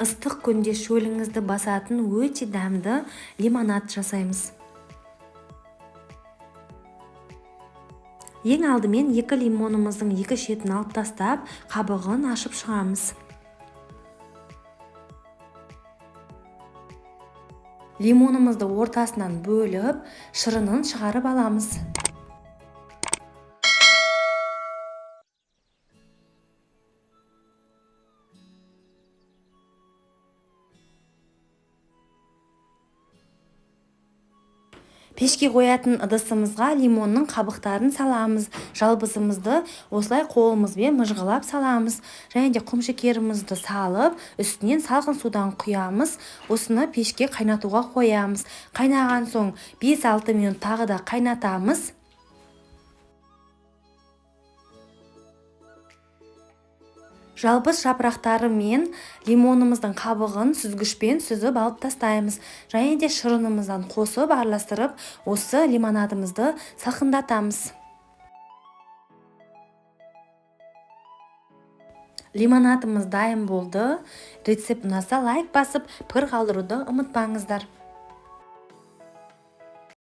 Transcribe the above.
Ыстық күнде шөліңізді басатын өте дәмді лимонад жасаймыз. Ең алдымен 2 лимонымыздың 2 шетін алып тастап, қабығын ашып шығамыз. Лимонымызды ортасынан бөліп, шырынын шығарып аламыз. Пешке қоятын ыдысымызға лимонның қабықтарын саламыз. Жалбызымызды осылай қолымызбен мыжғылап саламыз. Және де құмшекерімізді салып, үстінен салқын судан құямыз. Осыны пешке қайнатуға қоямыз. Қайнаған соң 5-6 минут тағы да қайнатамыз. Жалбыз жапырақтары мен лимонымыздың қабығын сүзгішпен сүзіп алып тастаймыз. Және де шырынымыздан қосып араластырып, осы лимонадымызды салқындатамыз. Лимонадымыз дайын болды. Рецепт ұнаса лайк басып, пікір қалдыруды ұмытпаңыздар.